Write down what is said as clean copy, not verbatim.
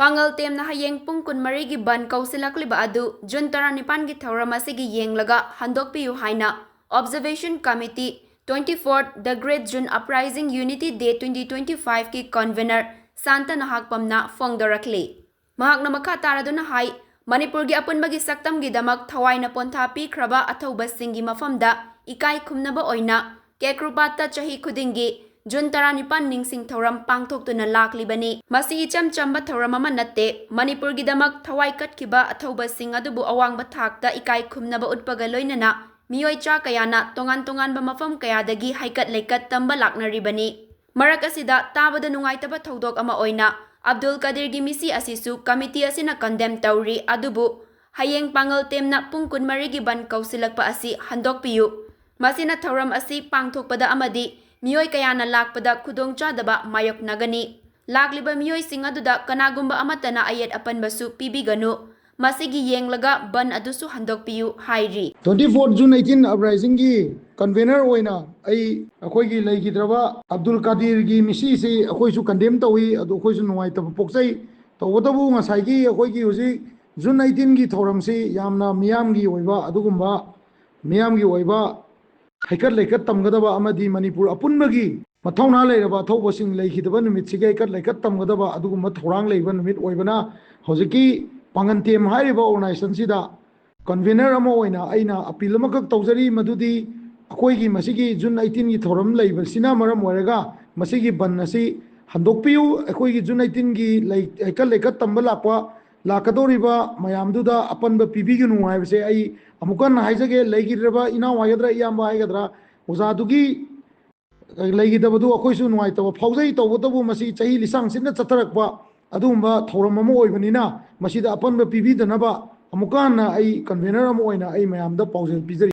ꯄꯥꯡꯒꯜ ꯇꯦꯝꯅ ꯍꯌꯦꯡ ꯄꯨꯡ 23 ꯒꯤ ꯕꯟ ꯀꯧꯁꯤꯜꯂꯛꯂꯤꯕ ꯑꯗꯨ ꯖꯨꯟ 19 ꯒꯤ ꯊꯧꯔꯝ ꯑꯁꯤꯒꯤ ꯌꯦꯡꯂꯒ ꯍꯟꯗꯣꯛꯄꯤꯌꯨ ꯍꯥꯏꯅ observation committee 24th the great June uprising unity day 2025 ꯒꯤ ꯀꯟꯚꯦꯅꯔ ꯁꯥꯟꯇ ꯅꯍꯥꯛꯄꯝꯅ ꯐꯣꯡꯗꯣꯔꯛꯂꯤ꯫ ꯃꯍꯥꯛꯅ ꯃꯈꯥ ꯇꯥꯔꯗꯨꯅ ꯍꯥꯏ ꯃꯅꯤꯄꯨꯔꯒꯤ ꯑꯄꯨꯟꯕꯒꯤ ꯁꯛꯇꯝꯒꯤꯗꯃꯛ ꯊꯋꯥꯏꯅ ꯄꯣꯟꯊꯥ ꯄꯤꯈ꯭ꯔꯕ ꯑꯊꯧꯕꯁꯤꯡꯒꯤ ꯃꯐꯝꯗ ꯏꯀꯥꯏ ꯈꯨꯝꯅꯕ ꯑꯣꯏꯅ ꯀꯦꯀ꯭ꯔꯨꯕꯥꯠꯇ ꯆꯍꯤ ꯈꯨꯗꯤꯡꯒꯤ ꯖꯨꯟ 19 ꯅꯤꯡꯁꯤꯡ ꯊꯧꯔꯝ ꯄꯥꯡꯊꯣꯛꯇꯨꯅ ꯂꯥꯛꯂꯤꯕꯅꯤ꯫ ꯃꯁꯤ ꯏꯆꯝ ꯆꯝꯕ ꯊꯧꯔꯝ ꯑꯃ ꯅꯠꯇꯦ, ꯃꯅꯤꯄꯨꯔꯒꯤꯗꯃꯛ ꯊꯋꯥꯏ ꯀꯠꯈꯤꯕ ꯑꯊꯧꯕꯁꯤꯡ ꯑꯗꯨꯕꯨ ꯑꯋꯥꯡꯕ ꯊꯥꯛꯇ ꯏꯀꯥꯏ ꯈꯨꯝꯅꯕ ꯎꯠꯄꯒ ꯂꯣꯏꯅꯅ ꯃꯤꯑꯣꯏ ꯆꯥ ꯀꯌꯥꯅ ꯇꯣꯉꯥꯟ ꯇꯣꯉꯥꯟꯕ ꯃꯐꯝ ꯀꯌꯥꯗꯒꯤ ꯍꯩꯀꯠ ꯂꯩꯀꯠ ꯇꯝꯕ ꯂꯥꯛꯅꯔꯤꯕꯅꯤ꯫ ꯃꯔꯛ ꯑꯁꯤꯗ ꯇꯥꯕꯗ ꯅꯨꯡꯉꯥꯏꯇꯕ ꯊꯧꯗꯣꯛ ꯑꯃ ꯑꯣꯏꯅ ꯑꯕꯗꯨꯜ ꯀꯗꯤꯔꯒꯤ ꯃꯤꯁꯤ ꯑꯁꯤꯁꯨ ꯀꯃꯤꯇꯤ ꯑꯁꯤꯅ ꯀꯟꯗꯦꯝ ꯇꯧꯔꯤ꯫ ꯑꯗꯨꯕꯨ ꯍꯌꯦꯡ ꯄꯥꯡꯒꯜ ꯇꯦꯝꯅ ꯄꯨꯡ 23 ꯒꯤ ꯕꯟ ꯀꯧꯁꯤꯜꯂꯛꯄ ꯑꯁꯤ ꯍꯟꯗꯣꯛꯄꯤꯌꯨ꯫ ꯃꯁꯤꯅ ꯊꯧꯔꯝ ꯑꯁꯤ ꯄꯥꯡꯊꯣꯛꯄꯗ ꯑꯃꯗꯤ ꯃꯤꯑꯣꯏ ꯀꯌꯥꯅ ꯂꯥꯛꯄꯗ ꯈꯨꯗꯣꯡꯆꯥꯗꯕ ꯃꯥꯌꯣꯛꯅꯒꯅꯤ꯫ ꯂꯥꯛꯂꯤꯕ ꯃꯤꯑꯣꯏꯁꯤꯡ ꯑꯗꯨꯗ ꯀꯅꯥꯒꯨꯝꯕ ꯑꯃꯠꯇꯅ ꯑꯌꯦꯠ ꯑꯄꯟꯕꯁꯨ ꯄꯤꯕꯤꯒꯅꯨ꯫ ꯃꯁꯤꯒꯤ ꯌꯦꯡꯂꯒ ꯕꯟ ꯑꯗꯨꯁꯨ ꯍꯟꯗꯣꯛꯄꯤꯌꯨ ꯍꯥꯏꯔꯤ꯫ 24 ꯖꯨꯟ 18 ꯑꯞꯔꯥꯏꯖꯤꯡꯒꯤ ꯀꯟꯚꯦꯅꯔ ꯑꯣꯏꯅ ꯑꯩꯈꯣꯏꯒꯤ ꯂꯩꯈꯤꯗ꯭ꯔꯕ ꯑꯕꯗꯨꯜ ꯀꯗꯤꯔꯒꯤ ꯃꯤꯁꯤꯁꯤ ꯑꯩꯈꯣꯏꯁꯨ ꯀꯟꯗꯦꯝ ꯇꯧꯏ꯫ ꯑꯗꯨ ꯑꯩꯈꯣꯏꯁꯨ ꯅꯨꯡꯉꯥꯏꯇꯕ ꯄꯣꯛꯆꯩ꯫ ꯇꯧꯕꯇꯕꯨ ꯉꯁꯥꯏꯒꯤ ꯑꯩꯈꯣꯏꯒꯤ ꯍꯧꯖꯤꯛ ꯖꯨꯟ 18ꯒꯤ ꯊꯧꯔꯝꯁꯤ ꯌꯥꯝꯅ ꯃꯤꯌꯥꯝꯒꯤ ꯑꯣꯏꯕ ꯑꯗꯨꯒꯨꯝꯕ ꯃꯤꯌꯥꯝꯒꯤ ꯑꯣꯏꯕ ꯍꯩꯀꯠ ꯂꯩꯀꯠ ꯇꯝꯒꯗꯕ ꯑꯃꯗꯤ ꯃꯅꯤꯄꯨꯔ ꯑꯄꯨꯟꯕꯒꯤ ꯃꯊꯧꯅꯥ ꯂꯩꯔꯕ ꯑꯊꯧꯕꯁꯤꯡ ꯂꯩꯈꯤꯗꯕ ꯅꯨꯃꯤꯠꯁꯤꯒꯤ ꯍꯩꯀꯠ ꯂꯩꯀꯠ ꯇꯝꯒꯗꯕ ꯑꯗꯨꯒꯨꯝꯕ ꯊꯧꯔꯥꯡ ꯂꯩꯕ ꯅꯨꯃꯤꯠ ꯑꯣꯏꯕꯅ ꯍꯧꯖꯤꯛꯀꯤ ꯄꯥꯡꯒꯜ ꯇꯦꯝ ꯍꯥꯏꯔꯤꯕ ꯑꯣꯔꯒꯅꯥꯏꯖꯦꯁꯟꯁꯤꯗ ꯀꯟꯚꯦꯅꯔ ꯑꯃ ꯑꯣꯏꯅ ꯑꯩꯅ ꯑꯄꯤꯜ ꯑꯃꯈꯛ ꯇꯧꯖꯔꯤ, ꯃꯗꯨꯗꯤ ꯑꯩꯈꯣꯏꯒꯤ ꯃꯁꯤꯒꯤ ꯖꯨꯟ 18ꯒꯤ ꯊꯧꯔꯝ ꯂꯩꯕꯁꯤꯅ ꯃꯔꯝ ꯑꯣꯏꯔꯒ ꯃꯁꯤꯒꯤ ꯕꯟ ꯑꯁꯤ ꯍꯟꯗꯣꯛꯄꯤꯌꯨ꯫ ꯑꯩꯈꯣꯏꯒꯤ ꯖꯨꯟ 18ꯒꯤ ꯍꯩꯀꯠ ꯂꯩꯀꯠ ꯇꯝꯕ ꯂꯥꯛꯀꯗꯧꯔꯤꯕ ꯃꯌꯥꯝꯗꯨꯗ ꯑꯄꯟꯕ ꯄꯤꯕꯤꯒꯅꯨ ꯍꯥꯏꯕꯁꯦ ꯑꯩ ꯑꯃꯨꯛ ꯍꯟꯅ ꯍꯥꯏꯖꯒꯦ꯫ ꯂꯩꯈꯤꯗ꯭ꯔꯕ ꯏꯅꯥꯎ ꯍꯥꯏꯒꯗ꯭ꯔꯥ ꯏꯌꯥꯝꯕ ꯍꯥꯏꯒꯗ꯭ꯔꯥ ꯑꯣꯖꯥꯗꯨꯒꯤ ꯂꯩꯈꯤꯗꯕꯗꯨ ꯑꯩꯈꯣꯏꯁꯨ ꯅꯨꯡꯉꯥꯏꯇꯕ ꯐꯥꯎꯖꯩ꯫ ꯇꯧꯕꯇꯕꯨ ꯃꯁꯤ ꯆꯍꯤ ꯂꯤꯁꯥꯡꯁꯤꯠꯅ ꯆꯠꯊꯔꯛꯄ ꯑꯗꯨꯒꯨꯝꯕ ꯊꯧꯔꯝ ꯑꯃ ꯑꯣꯏꯕꯅꯤꯅ ꯃꯁꯤꯗ ꯑꯄꯟꯕ ꯄꯤꯕꯤꯗꯅꯕ ꯑꯃꯨꯛꯀ ꯍꯟꯅ ꯑꯩ ꯀꯟꯚꯦꯅꯔ ꯑꯃ ꯑꯣꯏꯅ ꯑꯩ ꯃꯌꯥꯝꯗ ꯄꯥꯎꯖꯦꯜ ꯄꯤꯖꯔꯤ꯫